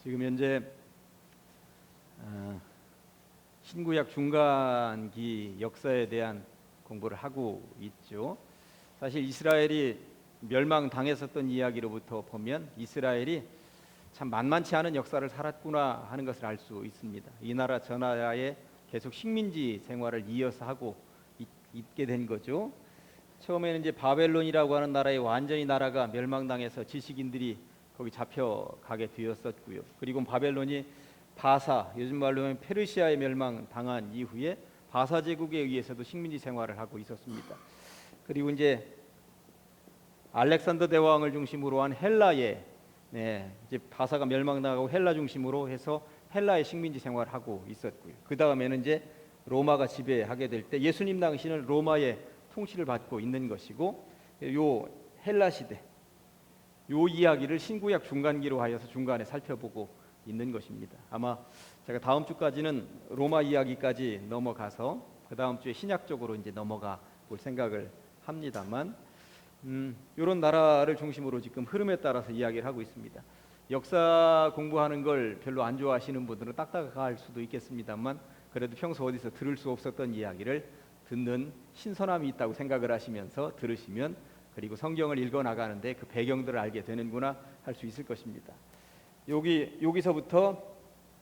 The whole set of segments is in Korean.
지금 현재 신구약 중간기 역사에 대한 공부를 하고 있죠. 사실 이스라엘이 멸망당했었던 이야기로부터 보면 이스라엘이 참 만만치 않은 역사를 살았구나 하는 것을 알 수 있습니다. 이 나라 저 나라에 계속 식민지 생활을 이어서 하고 있게 된 거죠. 처음에는 이제 바벨론이라고 하는 나라에 완전히 나라가 멸망당해서 지식인들이 거기 잡혀가게 되었었고요. 그리고 바벨론이 바사, 요즘 말로 하면 페르시아에 멸망당한 이후에 바사 제국에 의해서도 식민지 생활을 하고 있었습니다. 그리고 이제 알렉산더 대왕을 중심으로 한 헬라에 이제 바사가 멸망당하고 헬라 중심으로 해서 헬라의 식민지 생활을 하고 있었고요. 그 다음에는 이제 로마가 지배하게 될 때 예수님 당시는 로마의 통치를 받고 있는 것이고, 요 헬라 시대 요 이야기를 신구약 중간기로 하여서 중간에 살펴보고 있는 것입니다. 아마 제가 다음 주까지는 로마 이야기까지 넘어가서 그 다음 주에 신약 쪽으로 이제 넘어가 볼 생각을 합니다만, 이런 나라를 중심으로 지금 흐름에 따라서 이야기를 하고 있습니다. 역사 공부하는 걸 별로 안 좋아하시는 분들은 딱딱할 수도 있겠습니다만, 그래도 평소 어디서 들을 수 없었던 이야기를 듣는 신선함이 있다고 생각을 하시면서 들으시면, 그리고 성경을 읽어 나가는데 그 배경들을 알게 되는구나 할 수 있을 것입니다. 여기서부터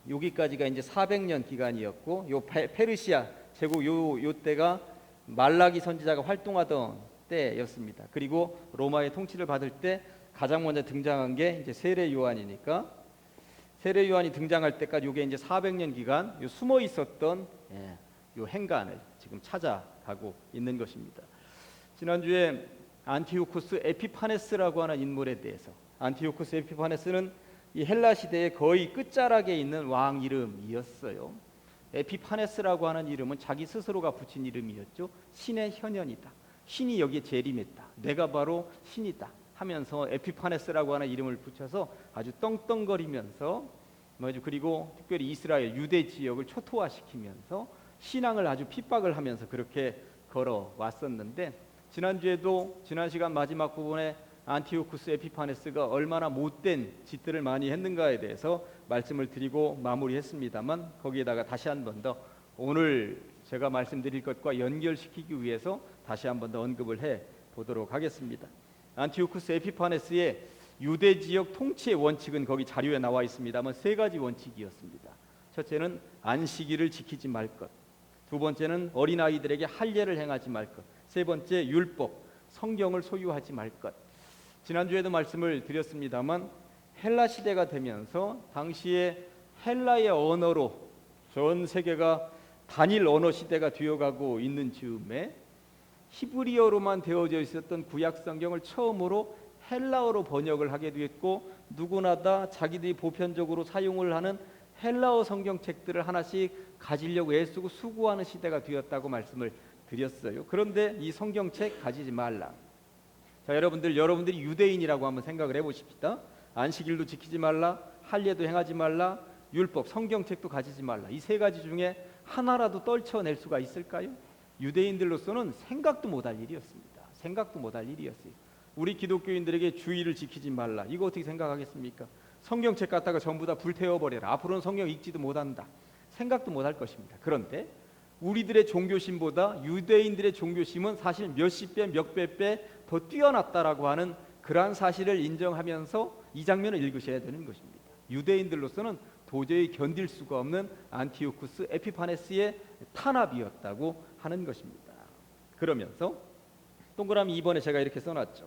여기까지가 이제 400년 기간이었고, 요 페르시아 제국 요 때가 말라기 선지자가 활동하던 때였습니다. 그리고 로마의 통치를 받을 때 가장 먼저 등장한 게 이제 세례 요한이니까, 세례 요한이 등장할 때까지 요게 이제 400년 기간 요 숨어 있었던 요 행간을 지금 찾아가고 있는 것입니다. 지난주에 안티오쿠스 에피파네스라고 하는 인물에 대해서, 안티오쿠스 에피파네스는 이 헬라 시대의 거의 끝자락에 있는 왕 이름이었어요. 에피파네스라고 하는 이름은 자기 스스로가 붙인 이름이었죠. 신의 현현이다, 신이 여기에 재림했다, 내가 바로 신이다 하면서 에피파네스라고 하는 이름을 붙여서 아주 떵떵거리면서 그리고 특별히 이스라엘 유대 지역을 초토화시키면서 신앙을 아주 핍박을 하면서 그렇게 걸어왔었는데, 지난주에도 지난 시간 마지막 부분에 안티오쿠스 에피파네스가 얼마나 못된 짓들을 많이 했는가에 대해서 말씀을 드리고 마무리했습니다만, 거기에다가 다시 한 번 더 오늘 제가 말씀드릴 것과 연결시키기 위해서 다시 한 번 더 언급을 해 보도록 하겠습니다. 안티오쿠스 에피파네스의 유대 지역 통치의 원칙은 거기 자료에 나와 있습니다만 세 가지 원칙이었습니다. 첫째는 안식일을 지키지 말 것, 두 번째는 어린아이들에게 할례를 행하지 말 것, 세 번째 율법, 성경을 소유하지 말 것. 지난주에도 말씀을 드렸습니다만 헬라 시대가 되면서 당시에 헬라의 언어로 전 세계가 단일 언어 시대가 되어가고 있는 즈음에 히브리어로만 되어져 있었던 구약 성경을 처음으로 헬라어로 번역을 하게 되었고, 누구나 다 자기들이 보편적으로 사용을 하는 헬라어 성경책들을 하나씩 가지려고 애쓰고 수고하는 시대가 되었다고 말씀을 드렸어요. 그런데 이 성경책 가지지 말라. 자, 여러분들이 유대인이라고 한번 생각을 해보십시다. 안식일도 지키지 말라, 할례도 행하지 말라, 율법, 성경책도 가지지 말라. 이 세 가지 중에 하나라도 떨쳐낼 수가 있을까요? 유대인들로서는 생각도 못할 일이었습니다. 생각도 못할 일이었어요. 우리 기독교인들에게 주의를 지키지 말라, 이거 어떻게 생각하겠습니까? 성경책 갖다가 전부 다 불태워버려라, 앞으로는 성경 읽지도 못한다, 생각도 못할 것입니다. 그런데 우리들의 종교심보다 유대인들의 종교심은 사실 몇십 배, 몇 배 더 뛰어났다라고 하는 그러한 사실을 인정하면서 이 장면을 읽으셔야 되는 것입니다. 유대인들로서는 도저히 견딜 수가 없는 안티오쿠스 에피파네스의 탄압이었다고 하는 것입니다. 그러면서 동그라미 2번에 제가 이렇게 써놨죠.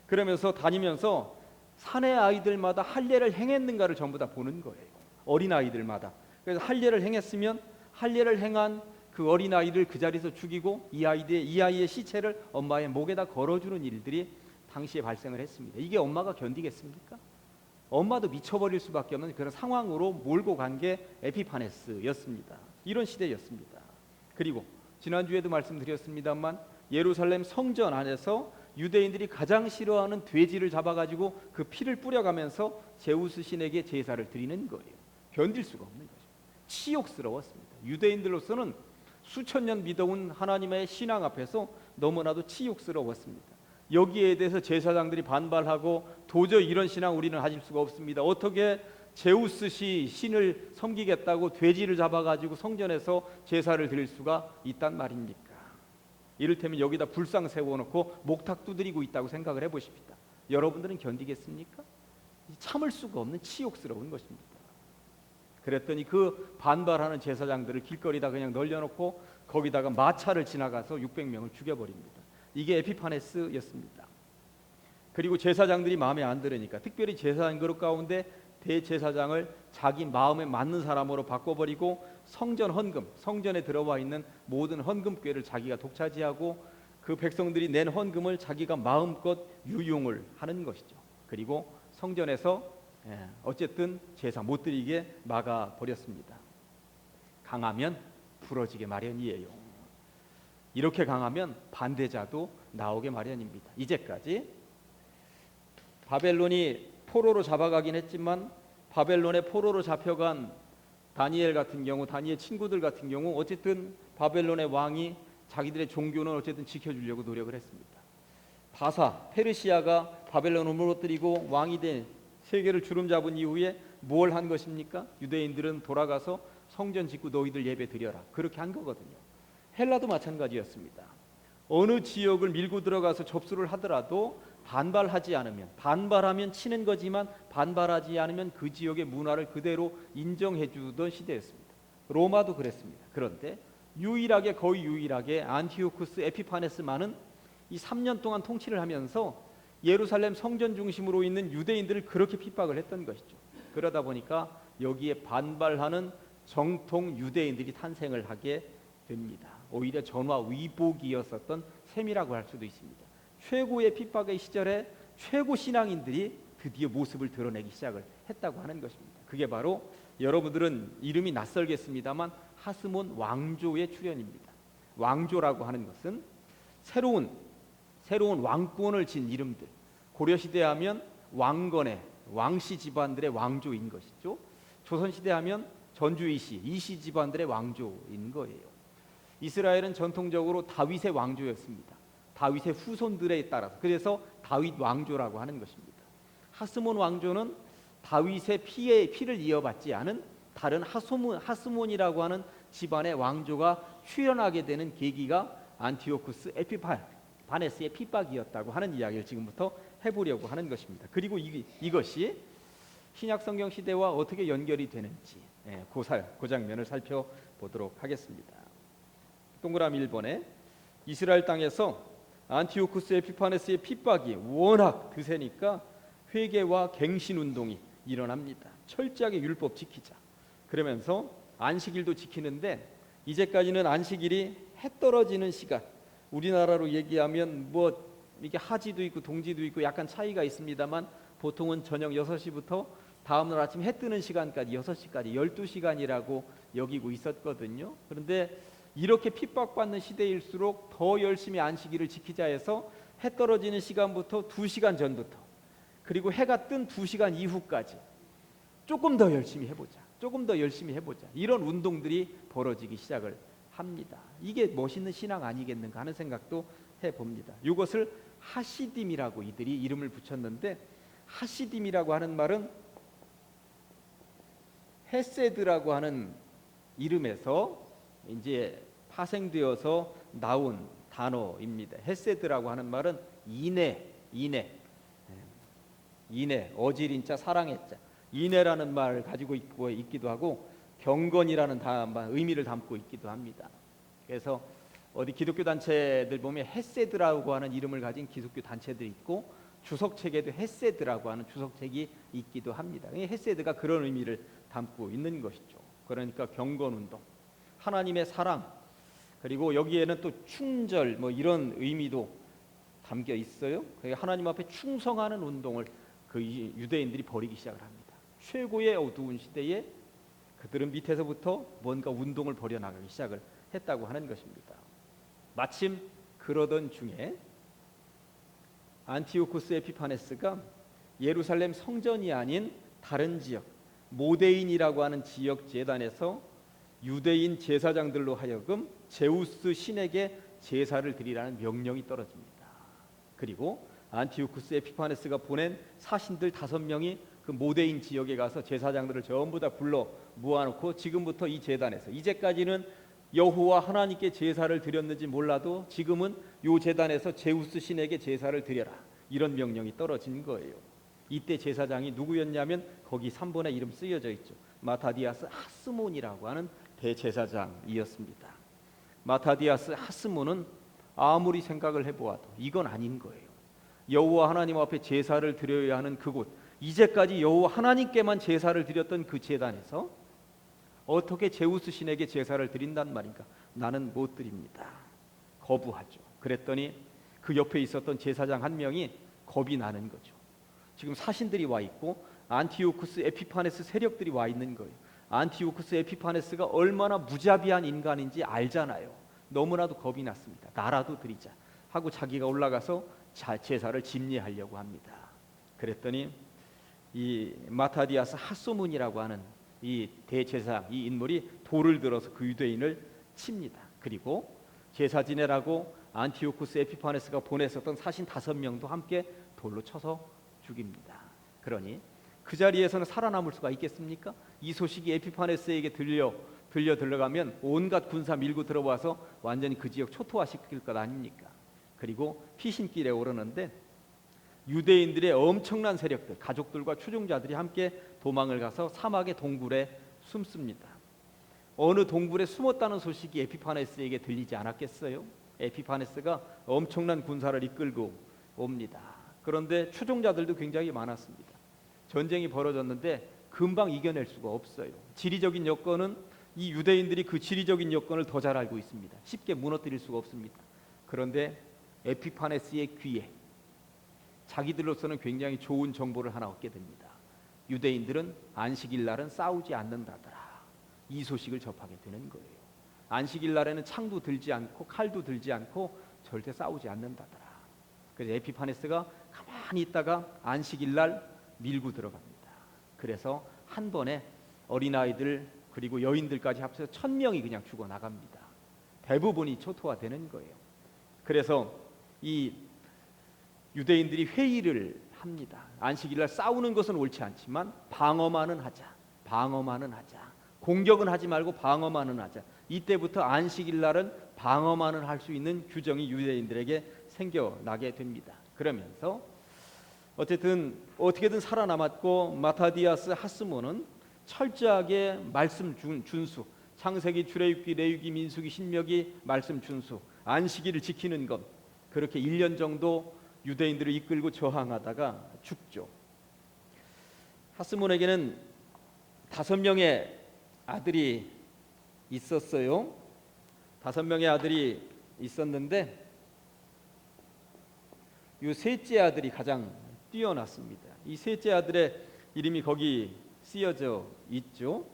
그러면서 다니면서 사내 아이들마다 할례를 행했는가를 전부 다 보는 거예요. 어린아이들마다. 그래서 할례를 행했으면 할례를 행한 그 어린아이를 그 자리에서 죽이고 이 아이의 시체를 엄마의 목에다 걸어주는 일들이 당시에 발생을 했습니다. 이게 엄마가 견디겠습니까? 엄마도 미쳐버릴 수밖에 없는 그런 상황으로 몰고 간 게 에피파네스였습니다. 이런 시대였습니다. 그리고 지난주에도 말씀드렸습니다만 예루살렘 성전 안에서 유대인들이 가장 싫어하는 돼지를 잡아가지고 그 피를 뿌려가면서 제우스 신에게 제사를 드리는 거예요. 견딜 수가 없는 거죠. 치욕스러웠습니다. 유대인들로서는 수천 년 믿어온 하나님의 신앙 앞에서 너무나도 치욕스러웠습니다. 여기에 대해서 제사장들이 반발하고 도저히 이런 신앙 우리는 가질 수가 없습니다. 어떻게 제우스 신을 섬기겠다고 돼지를 잡아가지고 성전에서 제사를 드릴 수가 있단 말입니까? 이를테면 여기다 불상 세워놓고 목탁 두드리고 있다고 생각을 해보십시다. 여러분들은 견디겠습니까? 참을 수가 없는 치욕스러운 것입니다. 그랬더니 그 반발하는 제사장들을 길거리다 그냥 널려놓고 거기다가 마차를 지나가서 600명을 죽여버립니다. 이게 에피파네스였습니다. 그리고 제사장들이 마음에 안 들으니까 특별히 제사장 그룹 가운데 대제사장을 자기 마음에 맞는 사람으로 바꿔버리고 성전 헌금, 성전에 들어와 있는 모든 헌금궤를 자기가 독차지하고 그 백성들이 낸 헌금을 자기가 마음껏 유용을 하는 것이죠. 그리고 성전에서 어쨌든 제사 못 드리게 막아버렸습니다. 강하면 부러지게 마련이에요. 이렇게 강하면 반대자도 나오게 마련입니다. 이제까지 바벨론이 포로로 잡아가긴 했지만 바벨론의 포로로 잡혀간 다니엘 같은 경우, 다니엘 친구들 같은 경우 어쨌든 바벨론의 왕이 자기들의 종교는 어쨌든 지켜주려고 노력을 했습니다. 바사, 페르시아가 바벨론을 무너뜨리고 왕이 된 세계를 주름잡은 이후에 뭘 한 것입니까? 유대인들은 돌아가서 성전 짓고 너희들 예배 드려라. 그렇게 한 거거든요. 헬라도 마찬가지였습니다. 어느 지역을 밀고 들어가서 접수를 하더라도 반발하지 않으면, 반발하면 치는 거지만 반발하지 않으면 그 지역의 문화를 그대로 인정해 주던 시대였습니다. 로마도 그랬습니다. 그런데 거의 유일하게 안티오쿠스 에피파네스만은 이 3년 동안 통치를 하면서 예루살렘 성전 중심으로 있는 유대인들을 그렇게 핍박을 했던 것이죠. 그러다 보니까 여기에 반발하는 정통 유대인들이 탄생을 하게 됩니다. 오히려 전화위복이었었던 셈이라고 할 수도 있습니다. 최고의 핍박의 시절에 최고 신앙인들이 드디어 모습을 드러내기 시작을 했다고 하는 것입니다. 그게 바로 여러분들은 이름이 낯설겠습니다만 하스몬 왕조의 출현입니다. 왕조라고 하는 것은 새로운 왕권을 진 이름들. 고려시대 하면 왕건의 왕씨 집안들의 왕조인 것이죠. 조선시대 하면 전주이씨, 이씨 집안들의 왕조인 거예요. 이스라엘은 전통적으로 다윗의 왕조였습니다. 다윗의 후손들에 따라서. 그래서 다윗 왕조라고 하는 것입니다. 하스몬 왕조는 다윗의 피를 이어받지 않은 다른 하스몬이라고 하는 집안의 왕조가 출현하게 되는 계기가 안티오쿠스 에피파네스의 핍박이었다고 하는 이야기를 지금부터 해보려고 하는 것입니다. 그리고 이것이 신약 성경 시대와 어떻게 연결이 되는지 그 장면을 살펴보도록 하겠습니다. 동그라미 1번에 이스라엘 땅에서 안티오쿠스 에피파네스의 핍박이 워낙 드세니까 회개와 갱신 운동이 일어납니다. 철저하게 율법 지키자. 그러면서 안식일도 지키는데 이제까지는 안식일이 해 떨어지는 시간, 우리나라로 얘기하면 뭐 이게 하지도 있고 동지도 있고 약간 차이가 있습니다만 보통은 저녁 6시부터 다음날 아침 해 뜨는 시간까지 6시까지 12시간이라고 여기고 있었거든요. 그런데 이렇게 핍박받는 시대일수록 더 열심히 안식일을 지키자 해서 해 떨어지는 시간부터 2시간 전부터 그리고 해가 뜬 2시간 이후까지 조금 더 열심히 해보자. 조금 더 열심히 해보자. 이런 운동들이 벌어지기 시작을 합니다. 이게 멋있는 신앙 아니겠는가 하는 생각도 해봅니다. 이것을 하시딤이라고 이들이 이름을 붙였는데 하시딤이라고 하는 말은 헤세드라고 하는 이름에서 이제 파생되어서 나온 단어입니다. 헤세드라고 하는 말은 인애, 어질인자 사랑했자, 인애라는 말을 가지고 있기도 하고 경건이라는 의미를 담고 있기도 합니다. 그래서 어디 기독교 단체들 보면 헤세드라고 하는 이름을 가진 기독교 단체들이 있고 주석책에도 헤세드라고 하는 주석책이 있기도 합니다. 헤세드가 그런 의미를 담고 있는 것이죠. 그러니까 경건운동, 하나님의 사랑, 그리고 여기에는 또 충절 뭐 이런 의미도 담겨 있어요. 하나님 앞에 충성하는 운동을 그 유대인들이 벌이기 시작을 합니다. 최고의 어두운 시대에 그들은 밑에서부터 뭔가 운동을 벌여나가기 시작을 했다고 하는 것입니다. 마침 그러던 중에 안티오쿠스 에피파네스가 예루살렘 성전이 아닌 다른 지역 모데인이라고 하는 지역 제단에서 유대인 제사장들로 하여금 제우스 신에게 제사를 드리라는 명령이 떨어집니다. 그리고 안티오쿠스 에피파네스가 보낸 사신들 5명이 그 모데인 지역에 가서 제사장들을 전부 다 불러 모아놓고 지금부터 이 제단에서, 이제까지는 여호와 하나님께 제사를 드렸는지 몰라도 지금은 요 제단에서 제우스 신에게 제사를 드려라, 이런 명령이 떨어진 거예요. 이때 제사장이 누구였냐면 거기 3번에 이름 쓰여져 있죠. 마타디아스 하스몬이라고 하는 대제사장이었습니다. 마타디아스 하스몬은 아무리 생각을 해보아도 이건 아닌 거예요. 여호와 하나님 앞에 제사를 드려야 하는 그곳, 이제까지 여호와 하나님께만 제사를 드렸던 그 제단에서 어떻게 제우스 신에게 제사를 드린단 말인가? 나는 못 드립니다. 거부하죠. 그랬더니 그 옆에 있었던 제사장 한 명이 겁이 나는 거죠. 지금 사신들이 와 있고 안티오쿠스 에피파네스 세력들이 와 있는 거예요. 안티오쿠스 에피파네스가 얼마나 무자비한 인간인지 알잖아요. 너무나도 겁이 났습니다. 나라도 드리자 하고 자기가 올라가서 제사를 집례하려고 합니다. 그랬더니 이 마타디아스 하소문이라고 하는 이 대제사장, 이 인물이 돌을 들어서 그 유대인을 칩니다. 그리고 제사 지내라고 안티오쿠스 에피파네스가 보냈었던 사신 5명도 함께 돌로 쳐서 죽입니다. 그러니 그 자리에서는 살아남을 수가 있겠습니까? 이 소식이 에피파네스에게 들려가면 온갖 군사 밀고 들어와서 완전히 그 지역 초토화시킬 것 아닙니까? 그리고 피신길에 오르는데 유대인들의 엄청난 세력들, 가족들과 추종자들이 함께 도망을 가서 사막의 동굴에 숨습니다. 어느 동굴에 숨었다는 소식이 에피파네스에게 들리지 않았겠어요? 에피파네스가 엄청난 군사를 이끌고 옵니다. 그런데 추종자들도 굉장히 많았습니다. 전쟁이 벌어졌는데 금방 이겨낼 수가 없어요. 지리적인 여건은 이 유대인들이 그 지리적인 여건을 더 잘 알고 있습니다. 쉽게 무너뜨릴 수가 없습니다. 그런데 에피파네스의 귀에 자기들로서는 굉장히 좋은 정보를 하나 얻게 됩니다. 유대인들은 안식일 날은 싸우지 않는다더라. 이 소식을 접하게 되는 거예요. 안식일 날에는 창도 들지 않고 칼도 들지 않고 절대 싸우지 않는다더라. 그래서 에피파네스가 가만히 있다가 안식일 날 밀고 들어갑니다. 그래서 한 번에 어린아이들 그리고 여인들까지 합쳐서 1000명이 그냥 죽어나갑니다. 대부분이 초토화되는 거예요. 그래서 이 유대인들이 회의를 합니다. 안식일날 싸우는 것은 옳지 않지만 방어만은 하자. 공격은 하지 말고 방어만은 하자. 이때부터 안식일날은 방어만은 할 수 있는 규정이 유대인들에게 생겨나게 됩니다. 그러면서 어떻게든 살아남았고 마타디아스 하스몬은 철저하게 말씀 준수, 창세기, 출애굽기, 레위기, 민수기, 신명기 말씀 준수, 안식일을 지키는 것, 그렇게 1년 정도 유대인들을 이끌고 저항하다가 죽죠. 하스몬에게는 5명의 아들이 있었어요. 5명의 아들이 있었는데 이 셋째 아들이 가장 뛰어났습니다. 이 셋째 아들의 이름이 거기 쓰여져 있죠.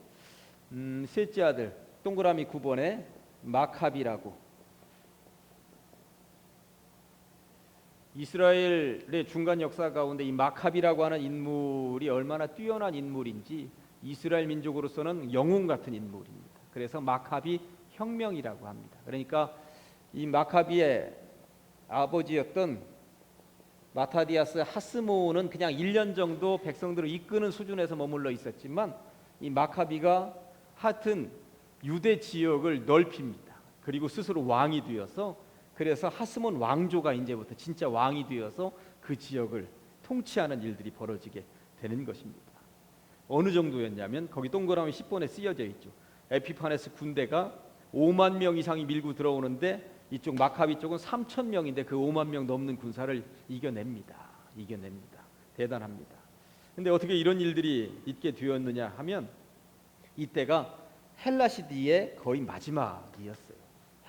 셋째 아들 동그라미 9번에 마카비라고. 이스라엘의 중간 역사 가운데 이 마카비라고 하는 인물이 얼마나 뛰어난 인물인지 이스라엘 민족으로서는 영웅 같은 인물입니다. 그래서 마카비 혁명이라고 합니다. 그러니까 이 마카비의 아버지였던 마타디아스 하스몬은 그냥 1년 정도 백성들을 이끄는 수준에서 머물러 있었지만 이 마카비가 하여튼 유대 지역을 넓힙니다. 그리고 스스로 왕이 되어서 그래서 하스몬 왕조가 이제부터 진짜 왕이 되어서 그 지역을 통치하는 일들이 벌어지게 되는 것입니다. 어느 정도였냐면 거기 동그라미 10번에 쓰여져 있죠. 에피파네스 군대가 5만 명 이상이 밀고 들어오는데 이쪽 마카비 쪽은 3천 명인데 그 5만 명 넘는 군사를 이겨냅니다. 대단합니다. 근데 어떻게 이런 일들이 있게 되었느냐 하면 이때가 헬라 시대의 거의 마지막이었어요.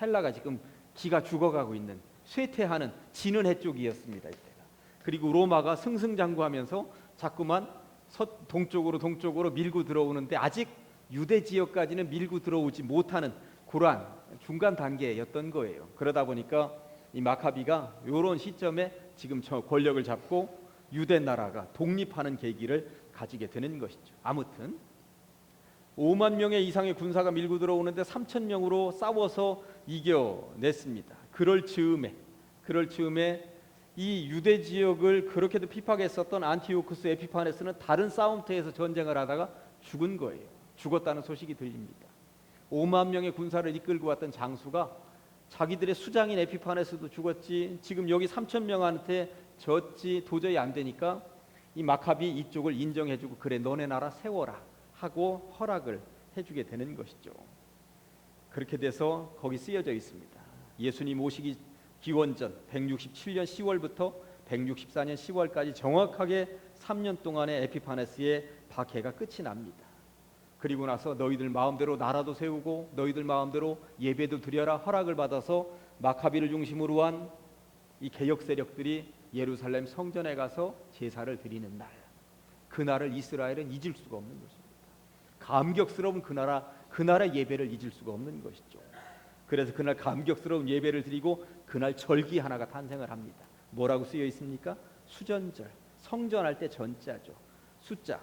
헬라가 지금 기가 죽어가고 있는 쇠퇴하는 지는 해 쪽이었습니다. 이때가. 그리고 로마가 승승장구하면서 자꾸만 동쪽으로 밀고 들어오는데 아직 유대 지역까지는 밀고 들어오지 못하는 그러한 중간 단계였던 거예요. 그러다 보니까 이 마카비가 이런 시점에 지금 저 권력을 잡고 유대 나라가 독립하는 계기를 가지게 되는 것이죠. 아무튼 5만 명의 이상의 군사가 밀고 들어오는데 3천 명으로 싸워서 이겨냈습니다. 그럴 즈음에 이 유대 지역을 그렇게도 핍박했었던 안티오쿠스 에피파네스는 다른 싸움터에서 전쟁을 하다가 죽은 거예요. 죽었다는 소식이 들립니다. 5만 명의 군사를 이끌고 왔던 장수가 자기들의 수장인 에피파네스도 죽었지, 지금 여기 3천 명한테 졌지, 도저히 안 되니까 이 마카비 이쪽을 인정해주고, 그래 너네 나라 세워라 하고 허락을 해주게 되는 것이죠. 그렇게 돼서 거기 쓰여져 있습니다. 예수님 오시기 기원전 167년 10월부터 164년 10월까지 정확하게 3년 동안의 에피파네스의 박해가 끝이 납니다. 그리고 나서 너희들 마음대로 나라도 세우고 너희들 마음대로 예배도 드려라 허락을 받아서 마카비를 중심으로 한 이 개혁 세력들이 예루살렘 성전에 가서 제사를 드리는 날, 그날을 이스라엘은 잊을 수가 없는 것입니다. 감격스러운 그 나라 예배를 잊을 수가 없는 것이죠. 그래서 그날 감격스러운 예배를 드리고 그날 절기 하나가 탄생을 합니다. 뭐라고 쓰여 있습니까? 수전절. 성전할 때 전자죠. 숫자.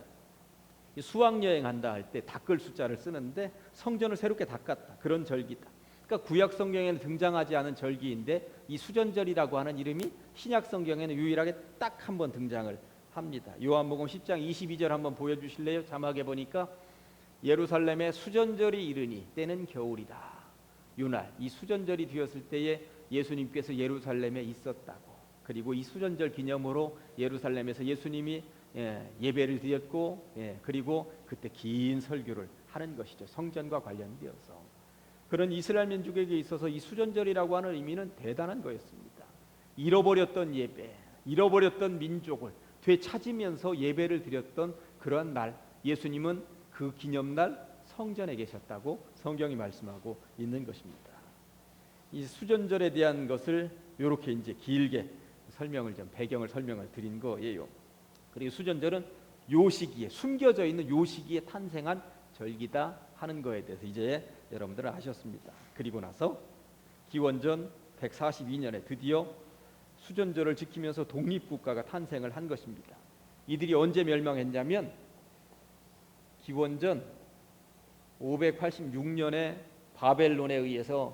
수학여행 한다 할 때 닦을 숫자를 쓰는데 성전을 새롭게 닦았다, 그런 절기다. 그러니까 구약 성경에는 등장하지 않은 절기인데 이 수전절이라고 하는 이름이 신약 성경에는 유일하게 딱 한 번 등장을 합니다. 요한복음 10장 22절 한번 보여주실래요? 자막에 보니까 예루살렘에 수전절이 이르니 때는 겨울이다. 요날 이 수전절이 되었을 때에 예수님께서 예루살렘에 있었다고, 그리고 이 수전절 기념으로 예루살렘에서 예수님이 예배를 드렸고, 그리고 그때 긴 설교를 하는 것이죠. 성전과 관련되어서. 그런 이스라엘 민족에게 있어서 이 수전절이라고 하는 의미는 대단한 거였습니다. 잃어버렸던 예배, 잃어버렸던 민족을 되찾으면서 예배를 드렸던 그러한 날, 예수님은 그 기념날 성전에 계셨다고 성경이 말씀하고 있는 것입니다. 이 수전절에 대한 것을 이렇게 이제 길게 설명을 좀 배경을 설명을 드린 거예요. 그리고 수전절은 요 시기에 숨겨져 있는 요 시기에 탄생한 절기다 하는 거에 대해서 이제 여러분들은 아셨습니다. 그리고 나서 기원전 142년에 드디어 수전절을 지키면서 독립국가가 탄생을 한 것입니다. 이들이 언제 멸망했냐면 기원전 586년에 바벨론에 의해서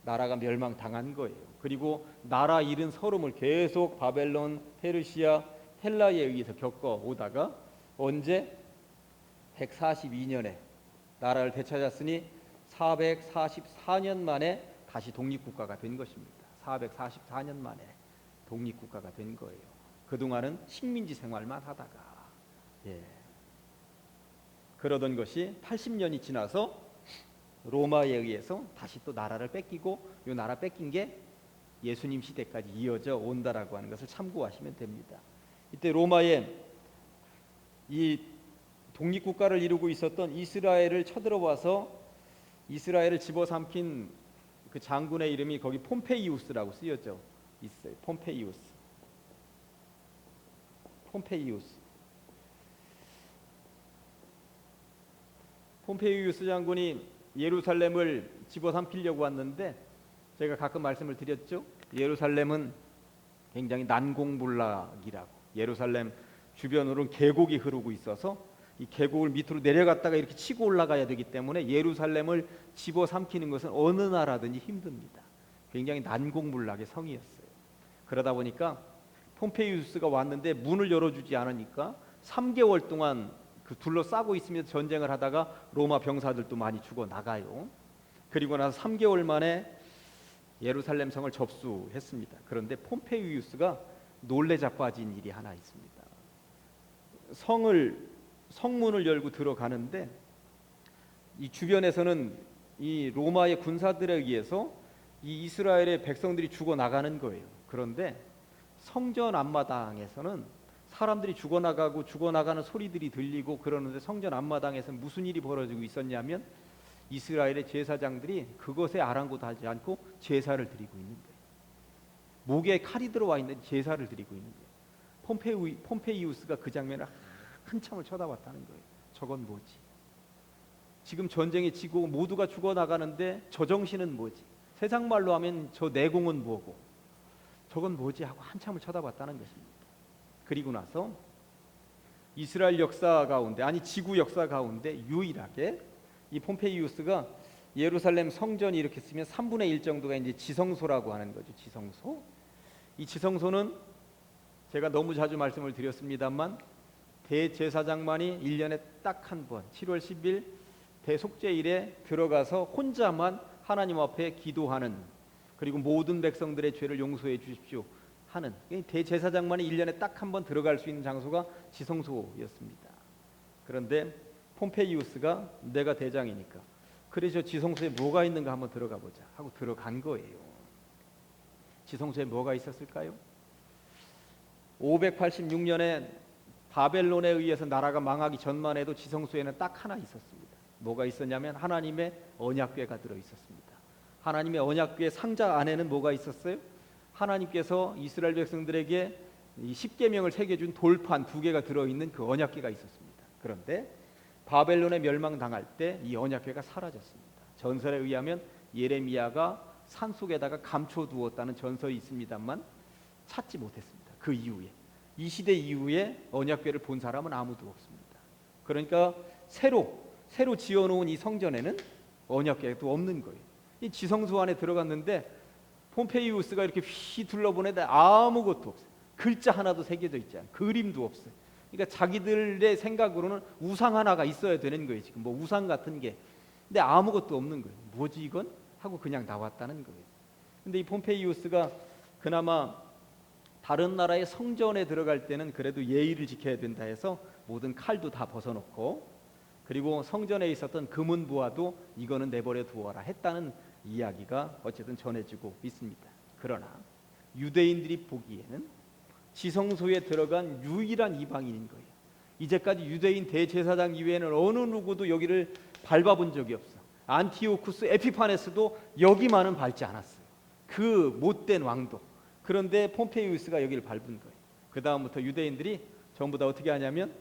나라가 멸망당한 거예요. 그리고 나라 잃은 서름을 계속 바벨론, 페르시아, 헬라에 의해서 겪어오다가 언제 142년에 나라를 되찾았으니 444년 만에 다시 독립국가가 된 것입니다. 444년 만에 독립국가가 된 거예요. 그동안은 식민지 생활만 하다가 그러던 것이 80년이 지나서 로마에 의해서 다시 또 나라를 뺏기고, 이 나라 뺏긴 게 예수님 시대까지 이어져 온다라고 하는 것을 참고하시면 됩니다. 이때 로마에 이 독립국가를 이루고 있었던 이스라엘을 쳐들어와서 이스라엘을 집어삼킨 그 장군의 이름이 거기 폼페이우스라고 쓰여져 있어요. 폼페이우스 장군이 예루살렘을 집어삼키려고 왔는데, 제가 가끔 말씀을 드렸죠. 예루살렘은 굉장히 난공불락이라고, 예루살렘 주변으로는 계곡이 흐르고 있어서 이 계곡을 밑으로 내려갔다가 이렇게 치고 올라가야 되기 때문에 예루살렘을 집어삼키는 것은 어느 나라든지 힘듭니다. 굉장히 난공불락의 성이었어요. 그러다 보니까 폼페이우스가 왔는데 문을 열어주지 않으니까 3개월 동안 그 둘러싸고 있으면서 전쟁을 하다가 로마 병사들도 많이 죽어 나가요. 그리고 나서 3개월 만에 예루살렘 성을 접수했습니다. 그런데 폼페이우스가 놀래 자빠진 일이 하나 있습니다. 성문을 열고 들어가는데 이 주변에서는 이 로마의 군사들에 의해서 이 이스라엘의 백성들이 죽어 나가는 거예요. 그런데 성전 앞마당에서는 사람들이 죽어나가고 죽어나가는 소리들이 들리고 그러는데, 성전 앞마당에서 무슨 일이 벌어지고 있었냐면 이스라엘의 제사장들이 그것에 아랑곳하지 않고 제사를 드리고 있는 거예요. 목에 칼이 들어와 있는 제사를 드리고 있는 거예요. 폼페이우스가 그 장면을 한참을 쳐다봤다는 거예요. 저건 뭐지? 지금 전쟁이 지고 모두가 죽어나가는데 저 정신은 뭐지? 세상 말로 하면 저 내공은 뭐고 저건 뭐지? 하고 한참을 쳐다봤다는 것입니다. 그리고 나서 이스라엘 역사 가운데, 아니 지구 역사 가운데 유일하게 이 폼페이우스가 예루살렘 성전이 이렇게 쓰면 3분의 1 정도가 이제 지성소라고 하는 거죠. 지성소. 이 지성소는 제가 너무 자주 말씀을 드렸습니다만 대제사장만이 1년에 딱 한 번 7월 10일 대속죄일에 들어가서 혼자만 하나님 앞에 기도하는, 그리고 모든 백성들의 죄를 용서해 주십시오 하는, 대제사장만이 1년에 딱 한 번 들어갈 수 있는 장소가 지성소였습니다. 그런데 폼페이우스가 내가 대장이니까 그래 저 지성소에 뭐가 있는가 한번 들어가 보자 하고 들어간 거예요. 지성소에 뭐가 있었을까요? 586년에 바벨론에 의해서 나라가 망하기 전만 해도 지성소에는 딱 하나 있었습니다. 뭐가 있었냐면 하나님의 언약궤가 들어 있었습니다. 하나님의 언약궤 상자 안에는 뭐가 있었어요? 하나님께서 이스라엘 백성들에게 이 십계명을 새겨준 돌판 2개가 들어있는 그 언약궤가 있었습니다. 그런데 바벨론에 멸망당할 때 이 언약궤가 사라졌습니다. 전설에 의하면 예레미야가 산속에다가 감춰두었다는 전설이 있습니다만 찾지 못했습니다. 그 이후에 이 시대 이후에 언약궤를 본 사람은 아무도 없습니다. 그러니까 새로 지어놓은 이 성전에는 언약궤도 없는 거예요. 이 지성소 안에 들어갔는데 폼페이우스가 이렇게 휘 둘러보는데 아무것도 없어요. 글자 하나도 새겨져 있지 않아요. 그림도 없어요. 그러니까 자기들의 생각으로는 우상 하나가 있어야 되는 거예요. 지금 뭐 우상 같은 게. 근데 아무것도 없는 거예요. 뭐지 이건? 하고 그냥 나왔다는 거예요. 근데 이 폼페이우스가 그나마 다른 나라의 성전에 들어갈 때는 그래도 예의를 지켜야 된다 해서 모든 칼도 다 벗어놓고, 그리고 성전에 있었던 금은보화도 이거는 내버려 두어라 했다는 이야기가 어쨌든 전해지고 있습니다. 그러나 유대인들이 보기에는 지성소에 들어간 유일한 이방인인 거예요. 이제까지 유대인 대제사장 이외에는 어느 누구도 여기를 밟아본 적이 없어. 안티오쿠스 에피파네스도 여기만은 밟지 않았어요. 그 못된 왕도. 그런데 폼페이우스가 여기를 밟은 거예요. 그 다음부터 유대인들이 전부 다 어떻게 하냐면,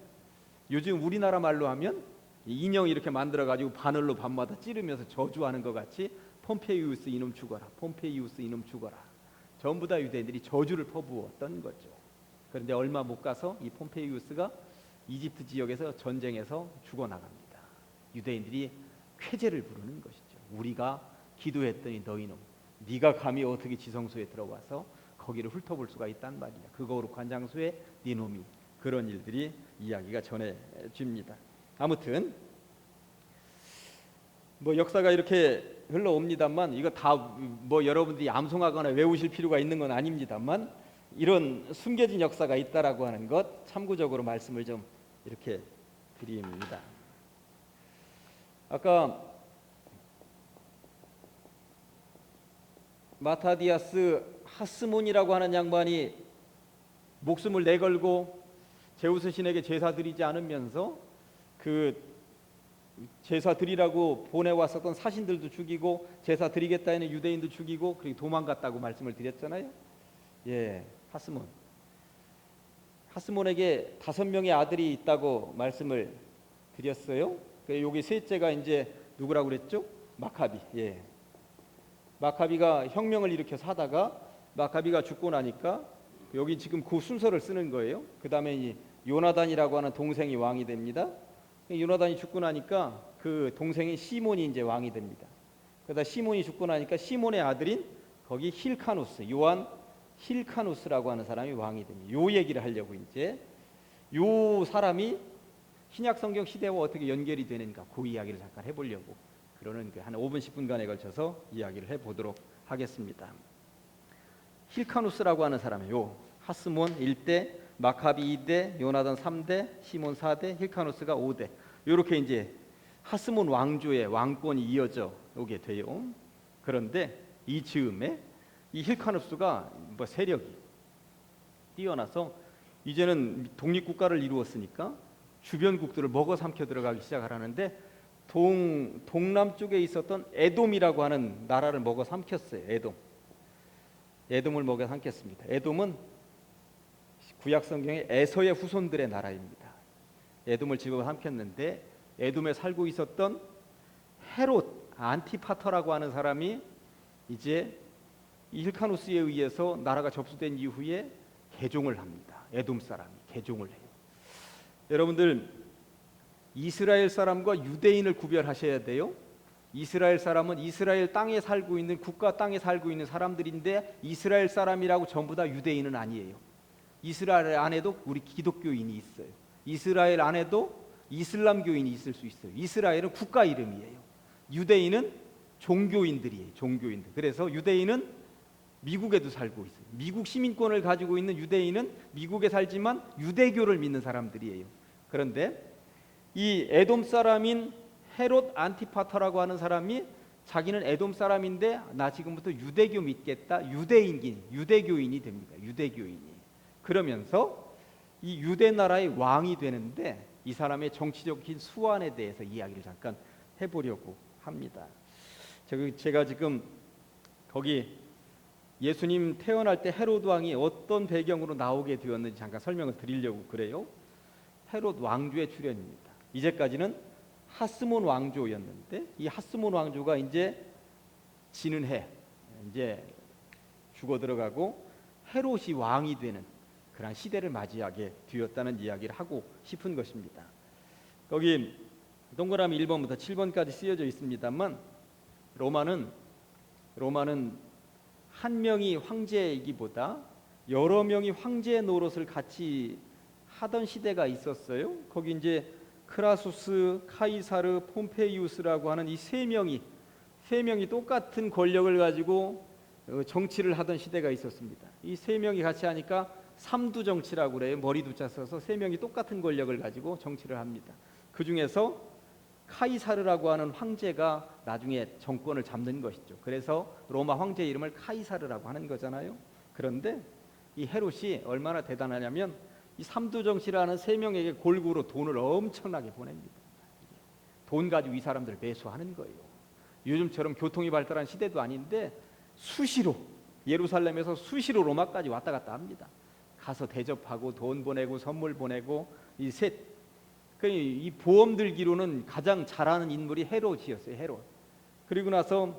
요즘 우리나라 말로 하면 인형 이렇게 만들어가지고 바늘로 밤마다 찌르면서 저주하는 것 같이 폼페이우스 이놈 죽어라, 폼페이우스 이놈 죽어라, 전부 다 유대인들이 저주를 퍼부었던 거죠. 그런데 얼마 못 가서 이 폼페이우스가 이집트 지역에서 전쟁에서 죽어나갑니다. 유대인들이 쾌재를 부르는 것이죠. 우리가 기도했더니 너희놈, 네가 감히 어떻게 지성소에 들어와서 거기를 훑어볼 수가 있단 말이냐, 그 거룩한 장소에 네 놈이. 그런 일들이 이야기가 전해집니다. 아무튼 뭐 역사가 이렇게 흘러옵니다만 이거 다 뭐 여러분들이 암송하거나 외우실 필요가 있는 건 아닙니다만 이런 숨겨진 역사가 있다라고 하는 것 참고적으로 말씀을 좀 이렇게 드립니다. 아까 마타디아스 하스몬이라고 하는 양반이 목숨을 내걸고 제우스 신에게 제사 드리지 않으면서 그 제사 드리라고 보내왔었던 사신들도 죽이고 제사 드리겠다 하는 유대인도 죽이고 그리고 도망갔다고 말씀을 드렸잖아요. 예, 하스몬에게 5명의 아들이 있다고 말씀을 드렸어요. 여기 셋째가 이제 누구라고 그랬죠? 마카비. 예. 마카비가 혁명을 일으켜서 하다가 마카비가 죽고 나니까 여기 지금 그 순서를 쓰는 거예요. 그 다음에 이 요나단이라고 하는 동생이 왕이 됩니다. 요나단이 죽고 나니까 그 동생인 시몬이 이제 왕이 됩니다. 그러다 시몬이 죽고 나니까 시몬의 아들인 거기 힐카누스, 요한 힐카누스라고 하는 사람이 왕이 됩니다. 요 얘기를 하려고 이제 요 사람이 신약 성경 시대와 어떻게 연결이 되는가 그 이야기를 잠깐 해보려고 그러는 한 5분 10분간에 걸쳐서 이야기를 해보도록 하겠습니다. 힐카누스라고 하는 사람이요, 하스몬 1대, 마카비 2대, 요나단 3대, 시몬 4대, 힐카누스가 5대. 이렇게 이제 하스몬 왕조의 왕권이 이어져 오게 돼요. 그런데 이 즈음에 이 힐카누스가 뭐 세력이 뛰어나서 이제는 독립국가를 이루었으니까 주변국들을 먹어 삼켜 들어가기 시작하라는데 동남쪽에 있었던 에돔이라고 하는 나라를 먹어 삼켰어요. 에돔을 먹여 삼켰습니다. 에돔은 구약 성경의 에서의 후손들의 나라입니다. 에돔을 집어 삼켰는데 에돔에 살고 있었던 헤롯 안티파터라고 하는 사람이 이제 이 힐카누스에 의해서 나라가 접수된 이후에 개종을 합니다. 에돔 사람이 개종을 해요. 여러분들 이스라엘 사람과 유대인을 구별하셔야 돼요. 이스라엘 사람은 이스라엘 땅에 살고 있는 국가 땅에 살고 있는 사람들인데 이스라엘 사람이라고 전부 다 유대인은 아니에요. 이스라엘 안에도 우리 기독교인이 있어요. 이스라엘 안에도 이슬람교인이 있을 수 있어요. 이스라엘은 국가 이름이에요. 유대인은 종교인들이에요. 종교인들. 그래서 유대인은 미국에도 살고 있어요. 미국 시민권을 가지고 있는 유대인은 미국에 살지만 유대교를 믿는 사람들이에요. 그런데 이 에돔 사람인 헤롯 안티파터라고 하는 사람이 자기는 에돔 사람인데 나 지금부터 유대교 믿겠다. 유대교인이 됩니다. 유대교인이. 그러면서 이 유대 나라의 왕이 되는데 이 사람의 정치적인 수완에 대해서 이야기를 잠깐 해보려고 합니다. 제가 지금 거기 예수님 태어날 때 헤롯 왕이 어떤 배경으로 나오게 되었는지 잠깐 설명을 드리려고 그래요. 헤롯 왕조의 출현입니다. 이제까지는 하스몬 왕조였는데 이 하스몬 왕조가 이제 지는 해 이제 죽어 들어가고 헤롯이 왕이 되는 그런 시대를 맞이하게 되었다는 이야기를 하고 싶은 것입니다. 거기 동그라미 1번부터 7번까지 쓰여져 있습니다만 로마는 한 명이 황제이기보다 여러 명이 황제 노릇을 같이 하던 시대가 있었어요. 거기 이제 크라수스, 카이사르, 폼페이우스라고 하는 이 세 명이 똑같은 권력을 가지고 정치를 하던 시대가 있었습니다. 이 세 명이 같이 하니까 삼두 정치라고 그래요. 머리 두자 써서 세 명이 똑같은 권력을 가지고 정치를 합니다. 그 중에서 카이사르라고 하는 황제가 나중에 정권을 잡는 것이죠. 그래서 로마 황제 이름을 카이사르라고 하는 거잖아요. 그런데 이 헤롯이 얼마나 대단하냐면 이 삼두정치라는 세 명에게 골고루 돈을 엄청나게 보냅니다. 돈 가지고 이 사람들을 매수하는 거예요. 요즘처럼 교통이 발달한 시대도 아닌데 수시로 예루살렘에서 수시로 로마까지 왔다 갔다 합니다. 가서 대접하고 돈 보내고 선물 보내고 이 보험 들기로는 가장 잘하는 인물이 헤롯이었어요. 헤롯. 그리고 나서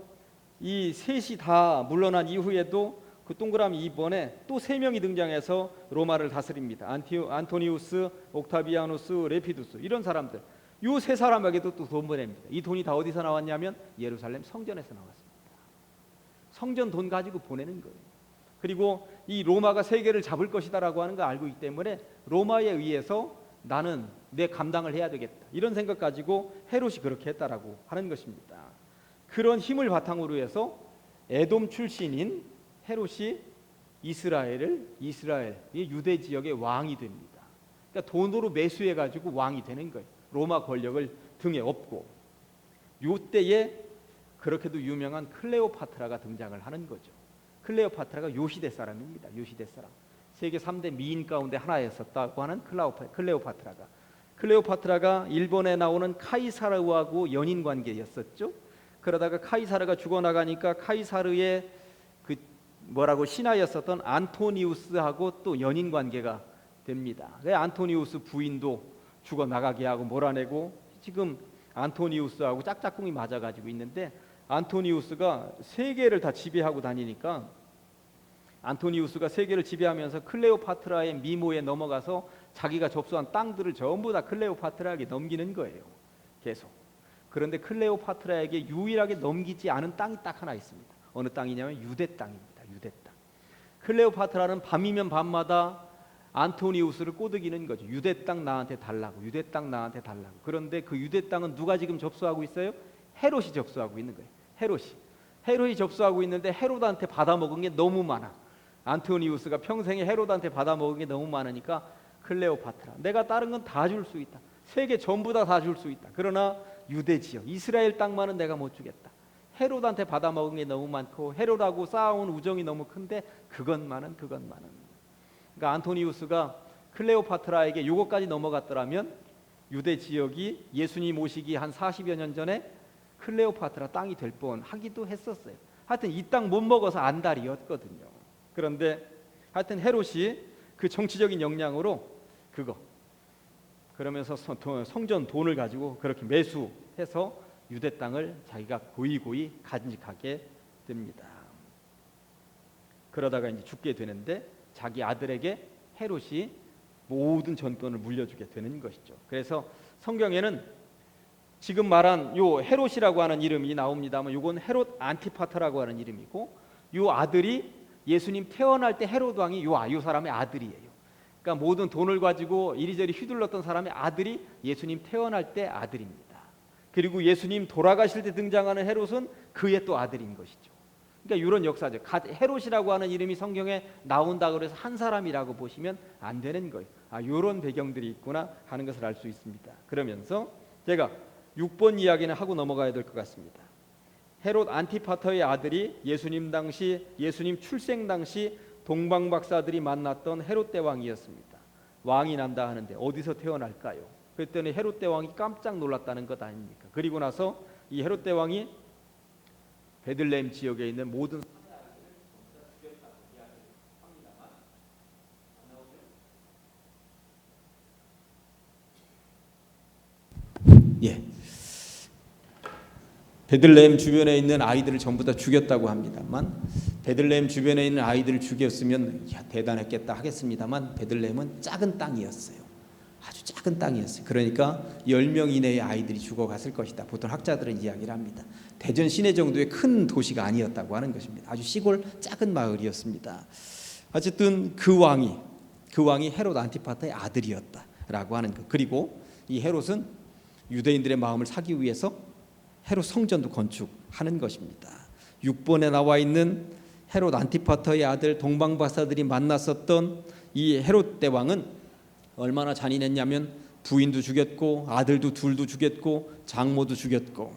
이 셋이 다 물러난 이후에도 그 동그라미 2번에 또 세 명이 등장해서 로마를 다스립니다. 안토니우스, 옥타비아누스, 레피두스 이런 사람들. 이 세 사람에게도 또 돈 보냅니다. 이 돈이 다 어디서 나왔냐면 예루살렘 성전에서 나왔습니다. 성전 돈 가지고 보내는 거예요. 그리고 이 로마가 세계를 잡을 것이다라고 하는 걸 알고 있기 때문에 로마에 의해서 나는 내 감당을 해야 되겠다 이런 생각 가지고 헤롯이 그렇게 했다라고 하는 것입니다. 그런 힘을 바탕으로 해서 에돔 출신인 헤롯이 이스라엘 유대 지역의 왕이 됩니다. 그러니까 돈으로 매수해 가지고 왕이 되는 거예요. 로마 권력을 등에 업고 요때에 그렇게도 유명한 클레오파트라가 등장을 하는 거죠. 클레오파트라가 요 시대 사람입니다. 요 시대 사람. 세계 3대 미인 가운데 하나였었다고 하는 클레오파트라가 일본에 나오는 카이사르하고 연인 관계였었죠. 그러다가 카이사르가 죽어나가니까 카이사르의 그 신하였었던 안토니우스하고 또 연인 관계가 됩니다. 안토니우스 부인도 죽어나가게 하고 몰아내고 지금 안토니우스하고 짝짝꿍이 맞아가지고 있는데 안토니우스가 세계를 다 지배하고 다니니까 안토니우스가 세계를 지배하면서 클레오파트라의 미모에 넘어가서 자기가 접수한 땅들을 전부 다 클레오파트라에게 넘기는 거예요. 계속. 그런데 클레오파트라에게 유일하게 넘기지 않은 땅이 딱 하나 있습니다. 어느 땅이냐면 유대 땅입니다. 유대 땅. 클레오파트라는 밤이면 밤마다 안토니우스를 꼬드기는 거죠. 유대 땅 나한테 달라고. 유대 땅 나한테 달라고. 그런데 그 유대 땅은 누가 지금 접수하고 있어요? 헤롯이 접수하고 있는 거예요. 헤롯이 접수하고 있는데 헤롯한테 받아먹은 게 너무 많아. 안토니우스가 평생에 헤롯한테 받아먹은 게 너무 많으니까 클레오파트라 내가 다른 건 다 줄 수 있다. 세계 전부 다 줄 수 있다. 그러나 유대 지역 이스라엘 땅만은 내가 못 주겠다. 헤롯한테 받아먹은 게 너무 많고 헤롯하고 쌓아온 우정이 너무 큰데 그것만은 그러니까 안토니우스가 클레오파트라에게 요거까지 넘어갔더라면 유대 지역이 예수님 오시기 한 40여 년 전에 클레오파트라 땅이 될 뻔하기도 했었어요. 하여튼 이 땅 못 먹어서 안달이었거든요. 그런데 하여튼 헤롯이 그 정치적인 역량으로 그러면서 성전 돈을 가지고 그렇게 매수해서 유대 땅을 자기가 고이 간직하게 됩니다. 그러다가 이제 죽게 되는데 자기 아들에게 헤롯이 모든 전권을 물려주게 되는 것이죠. 그래서 성경에는 지금 말한 요 헤롯이라고 하는 이름이 나옵니다만 요건 헤롯 안티파터라고 하는 이름이고 요 아들이 예수님 태어날 때 헤롯 왕이 요 사람의 아들이에요. 그러니까 모든 돈을 가지고 이리저리 휘둘렀던 사람의 아들이 예수님 태어날 때 아들입니다. 그리고 예수님 돌아가실 때 등장하는 헤롯은 그의 또 아들인 것이죠. 그러니까 이런 역사죠. 헤롯이라고 하는 이름이 성경에 나온다고 해서 한 사람이라고 보시면 안 되는 거예요. 이런 배경들이 있구나 하는 것을 알 수 있습니다. 그러면서 제가 6번 이야기는 하고 넘어가야 될 것 같습니다. 헤롯 안티파터의 아들이 예수님 출생 당시 동방박사들이 만났던 헤롯 대왕이었습니다. 왕이 난다 하는데 어디서 태어날까요? 그랬더니 헤롯 대왕이 깜짝 놀랐다는 것 아닙니까? 그리고 나서 이 헤롯 대왕이 베들레헴 지역에 있는 모든 예, 베들레헴 주변에 있는 아이들을 전부 다 죽였다고 합니다만, 베들레헴 주변에 있는 아이들을 죽였으면 대단했겠다 하겠습니다만, 베들레헴은 작은 땅이었어요. 아주 작은 땅이었어요. 그러니까 10명 이내의 아이들이 죽어갔을 것이다. 보통 학자들은 이야기를 합니다. 대전 시내 정도의 큰 도시가 아니었다고 하는 것입니다. 아주 시골 작은 마을이었습니다. 어쨌든 그 왕이 헤롯 안티파터의 아들이었다라고 하는 것. 그리고 이 헤롯은 유대인들의 마음을 사기 위해서 헤롯 성전도 건축하는 것입니다. 6번에 나와 있는 헤롯 안티파터의 아들 동방박사들이 만났었던 이 헤롯 대왕은 얼마나 잔인했냐면 부인도 죽였고 아들도 둘도 죽였고 장모도 죽였고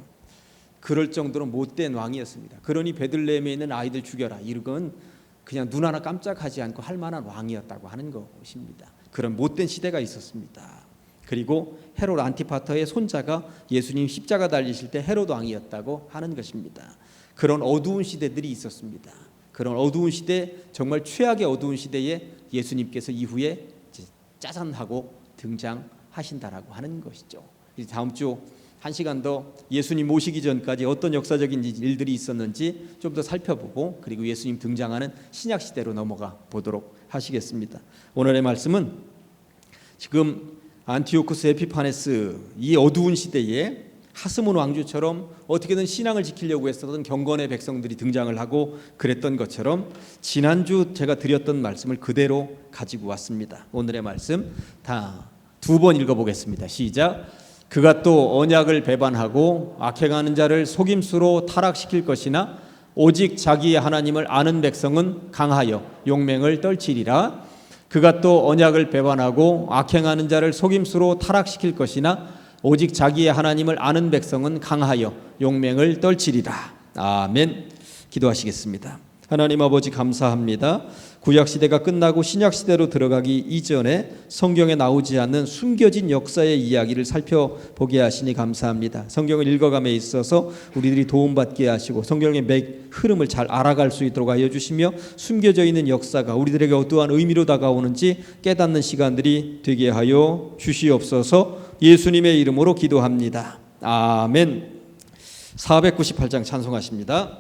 그럴 정도로 못된 왕이었습니다. 그러니 베들레헴에 있는 아이들 죽여라, 이건 그냥 눈 하나 깜짝하지 않고 할 만한 왕이었다고 하는 것입니다. 그런 못된 시대가 있었습니다. 그리고 헤롯 안티파터의 손자가 예수님 십자가 달리실 때 헤롯 왕이었다고 하는 것입니다. 그런 어두운 시대들이 있었습니다. 그런 어두운 시대, 정말 최악의 어두운 시대에 예수님께서 이후에 짜잔하고 등장하신다라고 하는 것이죠. 다음 주 1시간 더 예수님 모시기 전까지 어떤 역사적인 일들이 있었는지 좀 더 살펴보고, 그리고 예수님 등장하는 신약 시대로 넘어가 보도록 하시겠습니다. 오늘의 말씀은 지금 안티오쿠스 에피파네스, 이 어두운 시대에 하스몬 왕조처럼 어떻게든 신앙을 지키려고 했었던 경건의 백성들이 등장을 하고 그랬던 것처럼 지난주 제가 드렸던 말씀을 그대로 가지고 왔습니다. 오늘의 말씀 다 2번 읽어보겠습니다. 시작. 그가 또 언약을 배반하고 악행하는 자를 속임수로 타락시킬 것이나 오직 자기의 하나님을 아는 백성은 강하여 용맹을 떨치리라. 그가 또 언약을 배반하고 악행하는 자를 속임수로 타락시킬 것이나 오직 자기의 하나님을 아는 백성은 강하여 용맹을 떨치리라. 아멘. 기도하시겠습니다. 하나님 아버지, 감사합니다. 구약시대가 끝나고 신약시대로 들어가기 이전에 성경에 나오지 않는 숨겨진 역사의 이야기를 살펴보게 하시니 감사합니다. 성경을 읽어감에 있어서 우리들이 도움받게 하시고 성경의 흐름을 잘 알아갈 수 있도록 하여 주시며, 숨겨져 있는 역사가 우리들에게 어떠한 의미로 다가오는지 깨닫는 시간들이 되게 하여 주시옵소서. 예수님의 이름으로 기도합니다. 아멘. 498장 찬송하십니다.